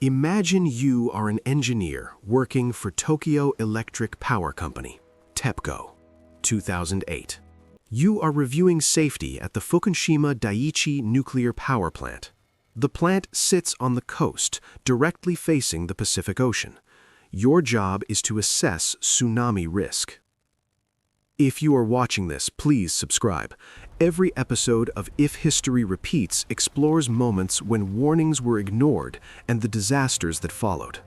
Imagine you are an engineer working for Tokyo Electric Power Company, TEPCO, 2008. You are reviewing safety at the Fukushima Daiichi nuclear power plant. The plant sits on the coast, directly facing the Pacific Ocean. Your job is to assess tsunami risk. If you are watching this, please subscribe. Every episode of If History Repeats explores moments when warnings were ignored and the disasters that followed.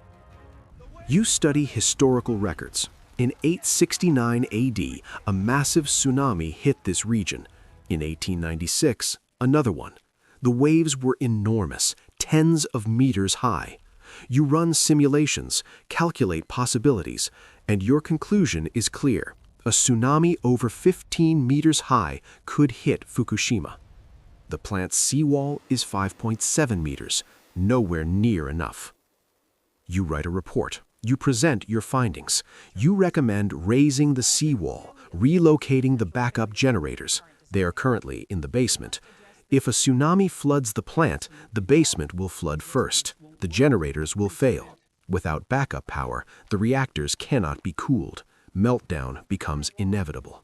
You study historical records. In 869 AD, a massive tsunami hit this region. In 1896, another one. The waves were enormous, tens of meters high. You run simulations, calculate possibilities, and your conclusion is clear. A tsunami over 15 meters high could hit Fukushima. The plant's seawall is 5.7 meters, nowhere near enough. You write a report. You present your findings. You recommend raising the seawall, relocating the backup generators. They are currently in the basement. If a tsunami floods the plant, the basement will flood first. The generators will fail. Without backup power, the reactors cannot be cooled. Meltdown becomes inevitable.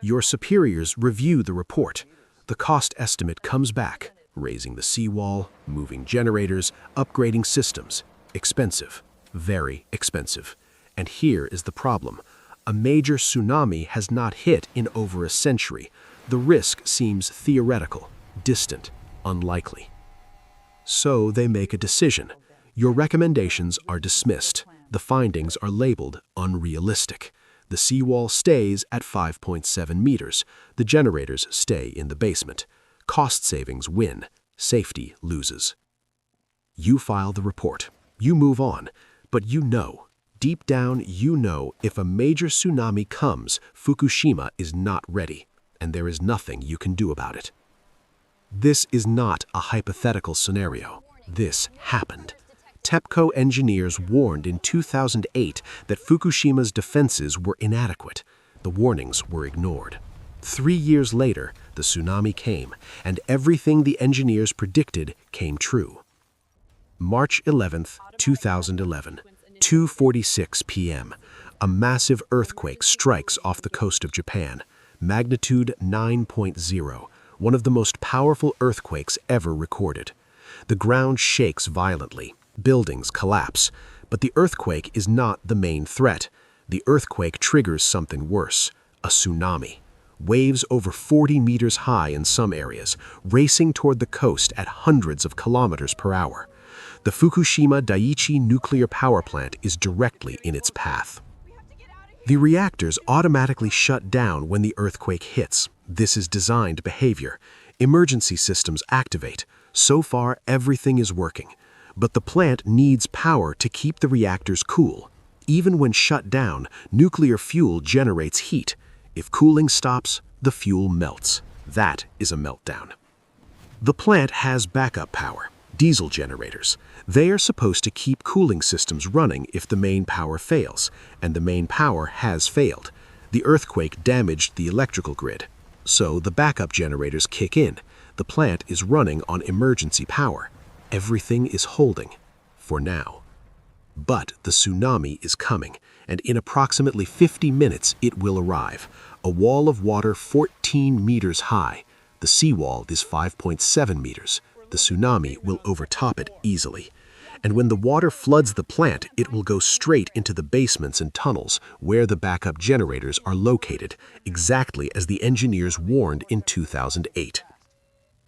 Your superiors review the report. The cost estimate comes back. Raising the seawall, moving generators, upgrading systems. Expensive. Very expensive. And here is the problem. A major tsunami has not hit in over a century. The risk seems theoretical, distant, unlikely. So they make a decision. Your recommendations are dismissed. The findings are labeled unrealistic. The seawall stays at 5.7 meters. The generators stay in the basement. Cost savings win. Safety loses. You file the report. You move on. But you know, deep down you know, if a major tsunami comes, Fukushima is not ready, and there is nothing you can do about it. This is not a hypothetical scenario. This happened. TEPCO engineers warned in 2008 that Fukushima's defenses were inadequate. The warnings were ignored. 3 years later, the tsunami came, and everything the engineers predicted came true. March 11, 2011, 2:46 p.m. A massive earthquake strikes off the coast of Japan. Magnitude 9.0, one of the most powerful earthquakes ever recorded. The ground shakes violently. Buildings collapse. But the earthquake is not the main threat. The earthquake triggers something worse, a tsunami. Waves over 40 meters high in some areas, racing toward the coast at hundreds of kilometers per hour. The Fukushima Daiichi nuclear power plant is directly in its path. The reactors automatically shut down when the earthquake hits. This is designed behavior. Emergency systems activate. So far, everything is working. But the plant needs power to keep the reactors cool. Even when shut down, nuclear fuel generates heat. If cooling stops, the fuel melts. That is a meltdown. The plant has backup power, diesel generators. They are supposed to keep cooling systems running if the main power fails, and the main power has failed. The earthquake damaged the electrical grid. So the backup generators kick in. The plant is running on emergency power. Everything is holding, for now. But the tsunami is coming, and in approximately 50 minutes it will arrive. A wall of water 14 meters high. The seawall is 5.7 meters. The tsunami will overtop it easily. And when the water floods the plant, it will go straight into the basements and tunnels where the backup generators are located, exactly as the engineers warned in 2008.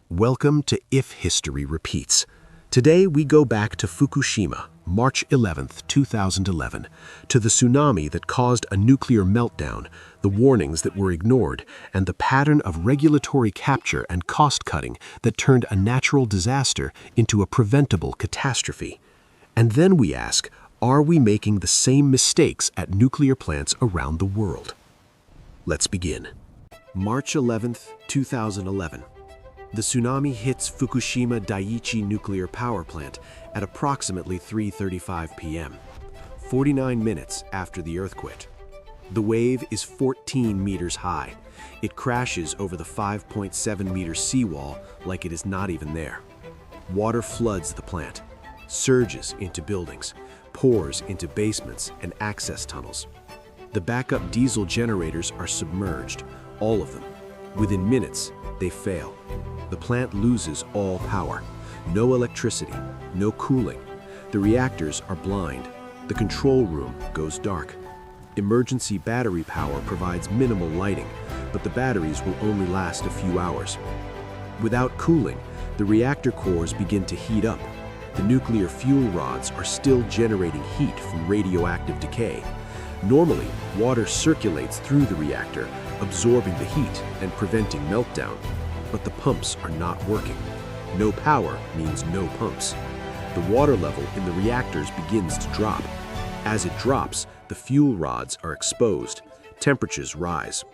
Welcome to If History Repeats. Today we go back to Fukushima, March 11, 2011, to the tsunami that caused a nuclear meltdown, the warnings that were ignored, and the pattern of regulatory capture and cost-cutting that turned a natural disaster into a preventable catastrophe. And then we ask, are we making the same mistakes at nuclear plants around the world? Let's begin. March 11, 2011. The tsunami hits Fukushima Daiichi nuclear power plant at approximately 3:35 p.m., 49 minutes after the earthquake. The wave is 14 meters high. It crashes over the 5.7-meter seawall like it is not even there. Water floods the plant. surges into buildings, pours into basements and access tunnels. The backup diesel generators are submerged, all of them. Within minutes, they fail. The plant loses all power. No electricity, no cooling. The reactors are blind. The control room goes dark. Emergency battery power provides minimal lighting, but the batteries will only last a few hours. Without cooling, the reactor cores begin to heat up. The nuclear fuel rods are still generating heat from radioactive decay. Normally, water circulates through the reactor, absorbing the heat and preventing meltdown. But the pumps are not working. No power means no pumps. The water level in the reactors begins to drop. As it drops, the fuel rods are exposed. Temperatures rise.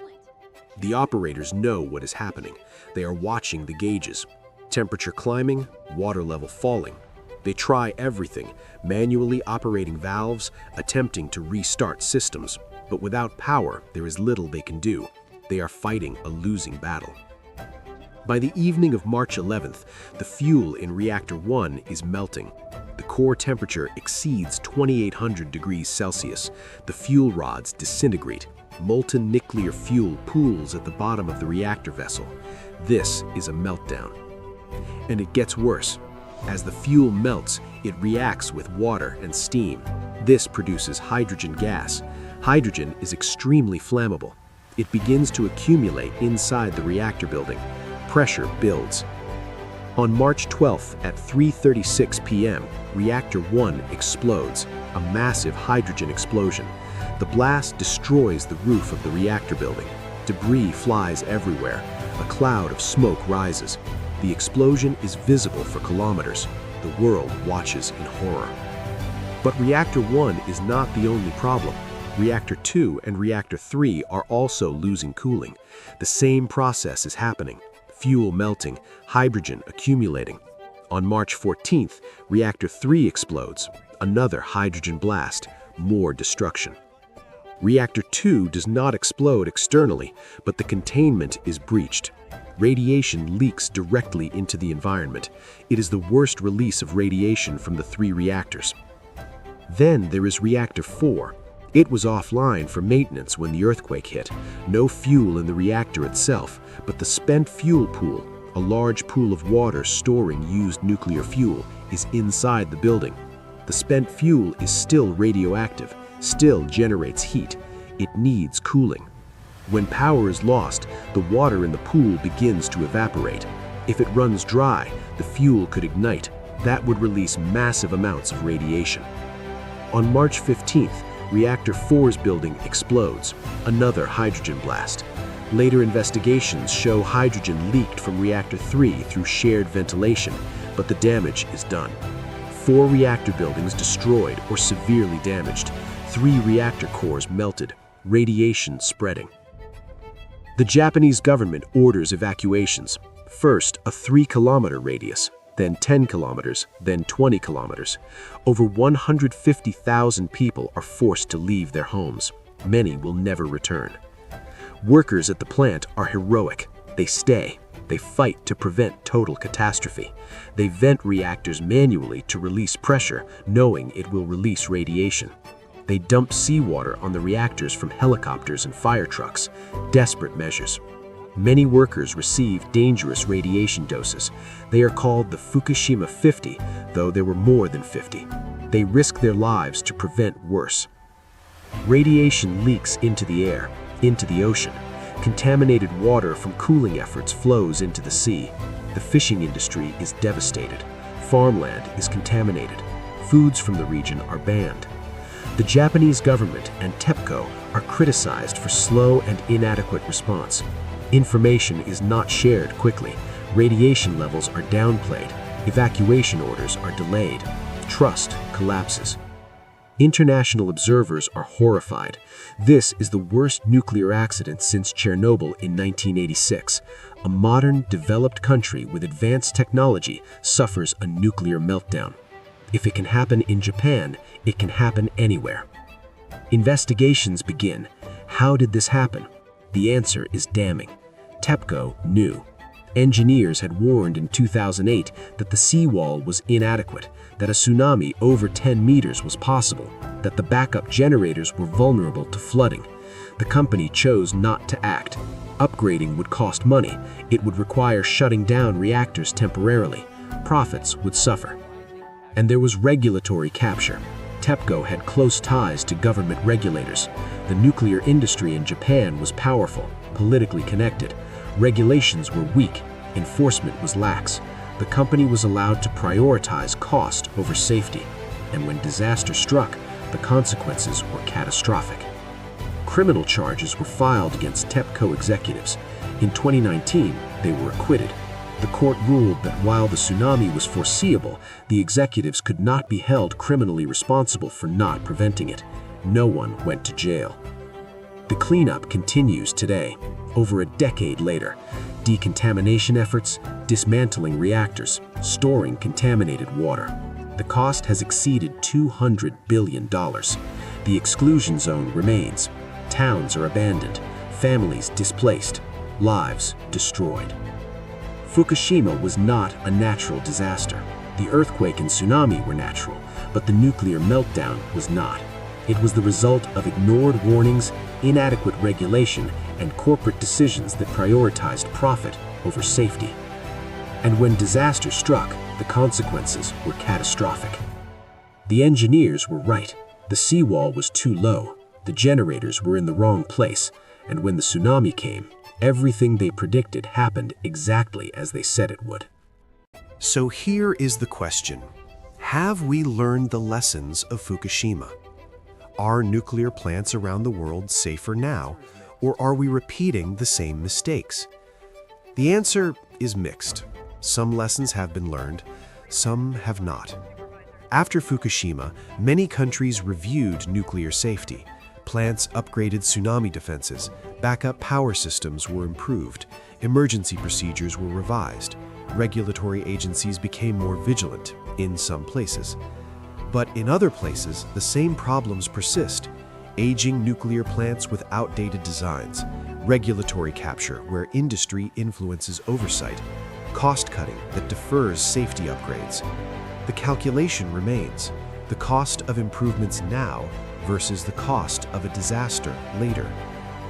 The operators know what is happening. They are watching the gauges. Temperature climbing, water level falling. They try everything, manually operating valves, attempting to restart systems. But without power, there is little they can do. They are fighting a losing battle. By the evening of March 11th, the fuel in Reactor 1 is melting. The core temperature exceeds 2,800 degrees Celsius. The fuel rods disintegrate. Molten nuclear fuel pools at the bottom of the reactor vessel. This is a meltdown. And it gets worse. As the fuel melts, it reacts with water and steam. This produces hydrogen gas. Hydrogen is extremely flammable. It begins to accumulate inside the reactor building. Pressure builds. On March 12th at 3:36 p.m., Reactor 1 explodes, a massive hydrogen explosion. The blast destroys the roof of the reactor building. Debris flies everywhere. A cloud of smoke rises. The explosion is visible for kilometers. The world watches in horror. But Reactor 1 is not the only problem. Reactor 2 and Reactor 3 are also losing cooling. The same process is happening. Fuel melting, hydrogen accumulating. On March 14th, Reactor 3 explodes. Another hydrogen blast, more destruction. Reactor 2 does not explode externally, but the containment is breached. Radiation leaks directly into the environment. It is the worst release of radiation from the 3 reactors. Then there is Reactor 4. It was offline for maintenance when the earthquake hit. No fuel in the reactor itself, but the spent fuel pool, a large pool of water storing used nuclear fuel, is inside the building. The spent fuel is still radioactive, still generates heat. It needs cooling. When power is lost, the water in the pool begins to evaporate. If it runs dry, the fuel could ignite. That would release massive amounts of radiation. On March 15th, Reactor 4's building explodes, another hydrogen blast. Later investigations show hydrogen leaked from Reactor 3 through shared ventilation, but the damage is done. 4 reactor buildings destroyed or severely damaged. 3 reactor cores melted, radiation spreading. The Japanese government orders evacuations. First, a 3-kilometer radius, then 10 kilometers, then 20 kilometers. Over 150,000 people are forced to leave their homes. Many will never return. Workers at the plant are heroic. They stay. They fight to prevent total catastrophe. They vent reactors manually to release pressure, knowing it will release radiation. They dump seawater on the reactors from helicopters and fire trucks. Desperate measures. Many workers receive dangerous radiation doses. They are called the Fukushima 50, though there were more than 50. They risk their lives to prevent worse. Radiation leaks into the air, into the ocean. Contaminated water from cooling efforts flows into the sea. The fishing industry is devastated. Farmland is contaminated. Foods from the region are banned. The Japanese government and TEPCO are criticized for slow and inadequate response. Information is not shared quickly. Radiation levels are downplayed. Evacuation orders are delayed. Trust collapses. International observers are horrified. This is the worst nuclear accident since Chernobyl in 1986. A modern, developed country with advanced technology suffers a nuclear meltdown. If it can happen in Japan, it can happen anywhere. Investigations begin. How did this happen? The answer is damning. TEPCO knew. Engineers had warned in 2008 that the seawall was inadequate, that a tsunami over 10 meters was possible, that the backup generators were vulnerable to flooding. The company chose not to act. Upgrading would cost money. It would require shutting down reactors temporarily. Profits would suffer. And there was regulatory capture. TEPCO had close ties to government regulators. The nuclear industry in Japan was powerful, politically connected. Regulations were weak. Enforcement was lax. The company was allowed to prioritize cost over safety. And when disaster struck, the consequences were catastrophic. Criminal charges were filed against TEPCO executives. In 2019, they were acquitted. The court ruled that while the tsunami was foreseeable, the executives could not be held criminally responsible for not preventing it. No one went to jail. The cleanup continues today, over a decade later. Decontamination efforts, dismantling reactors, storing contaminated water. The cost has exceeded $200 billion. The exclusion zone remains. Towns are abandoned, families displaced, lives destroyed. Fukushima was not a natural disaster. The earthquake and tsunami were natural, but the nuclear meltdown was not. It was the result of ignored warnings, inadequate regulation, and corporate decisions that prioritized profit over safety. And when disaster struck, the consequences were catastrophic. The engineers were right. The seawall was too low. The generators were in the wrong place. And when the tsunami came, everything they predicted happened exactly as they said it would. So here is the question. Have we learned the lessons of Fukushima? Are nuclear plants around the world safer now, or are we repeating the same mistakes? The answer is mixed. Some lessons have been learned, some have not. After Fukushima, many countries reviewed nuclear safety. Plants upgraded tsunami defenses, backup power systems were improved, emergency procedures were revised, regulatory agencies became more vigilant in some places. But in other places, the same problems persist. Aging nuclear plants with outdated designs, regulatory capture where industry influences oversight, cost-cutting that defers safety upgrades. The calculation remains, the cost of improvements now versus the cost of a disaster later.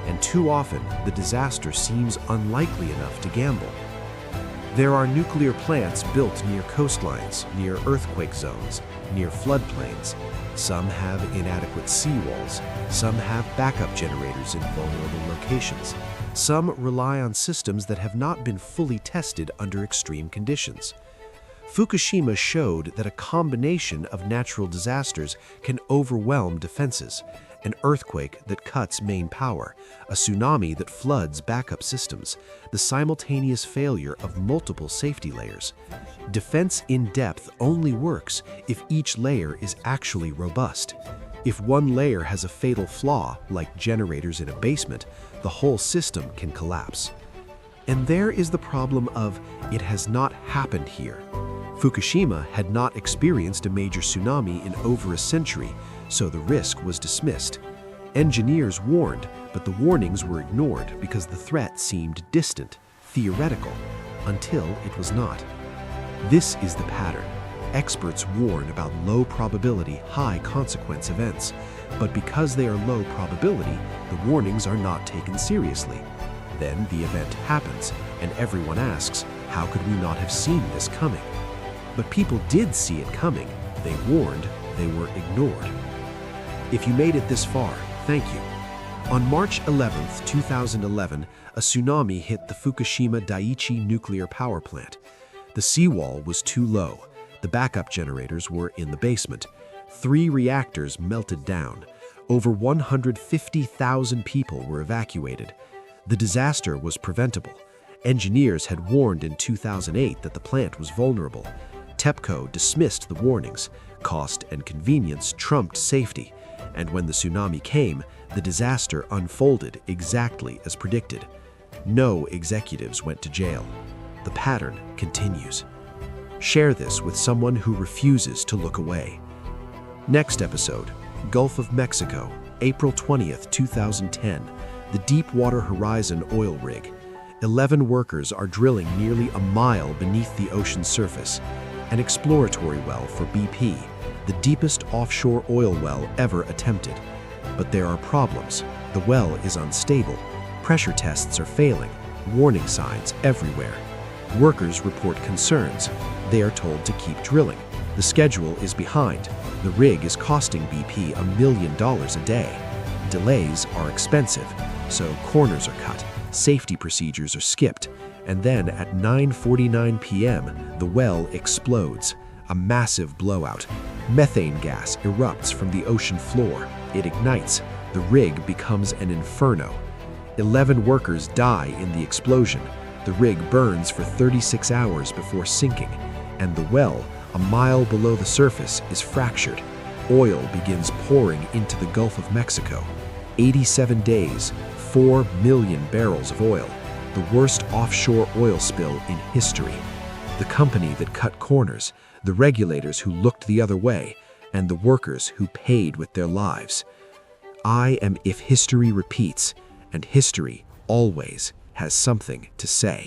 And too often, the disaster seems unlikely enough to gamble. There are nuclear plants built near coastlines, near earthquake zones, near floodplains. Some have inadequate seawalls. Some have backup generators in vulnerable locations. Some rely on systems that have not been fully tested under extreme conditions. Fukushima showed that a combination of natural disasters can overwhelm defenses. An earthquake that cuts main power, a tsunami that floods backup systems, the simultaneous failure of multiple safety layers. Defense in depth only works if each layer is actually robust. If one layer has a fatal flaw, like generators in a basement, the whole system can collapse. And there is the problem of it has not happened here. Fukushima had not experienced a major tsunami in over a century, so the risk was dismissed. Engineers warned, but the warnings were ignored because the threat seemed distant, theoretical, until it was not. This is the pattern. Experts warn about low probability, high consequence events, but because they are low probability, the warnings are not taken seriously. Then the event happens, and everyone asks, how could we not have seen this coming? But people did see it coming. They warned, they were ignored. If you made it this far, thank you. On March 11, 2011, a tsunami hit the Fukushima Daiichi nuclear power plant. The seawall was too low. The backup generators were in the basement. 3 reactors melted down. Over 150,000 people were evacuated. The disaster was preventable. Engineers had warned in 2008 that the plant was vulnerable. TEPCO dismissed the warnings. Cost and convenience trumped safety. And when the tsunami came, the disaster unfolded exactly as predicted. No executives went to jail. The pattern continues. Share this with someone who refuses to look away. Next episode, Gulf of Mexico, April 20th, 2010, the Deepwater Horizon oil rig. 11 workers are drilling nearly a mile beneath the ocean's surface, an exploratory well for BP, the deepest offshore oil well ever attempted. But there are problems. The well is unstable. Pressure tests are failing. Warning signs everywhere. Workers report concerns. They are told to keep drilling. The schedule is behind. The rig is costing BP $1 million a day. Delays are expensive, so corners are cut, safety procedures are skipped, and then at 9:49 p.m., the well explodes. A massive blowout. Methane gas erupts from the ocean floor. It ignites. The rig becomes an inferno. 11 workers die in the explosion. The rig burns for 36 hours before sinking, and the well, a mile below the surface, is fractured. Oil begins pouring into the Gulf of Mexico. 87 days, 4 million barrels of oil, the worst offshore oil spill in history. The company that cut corners, the regulators who looked the other way, and the workers who paid with their lives. I am if history repeats, and history always has something to say.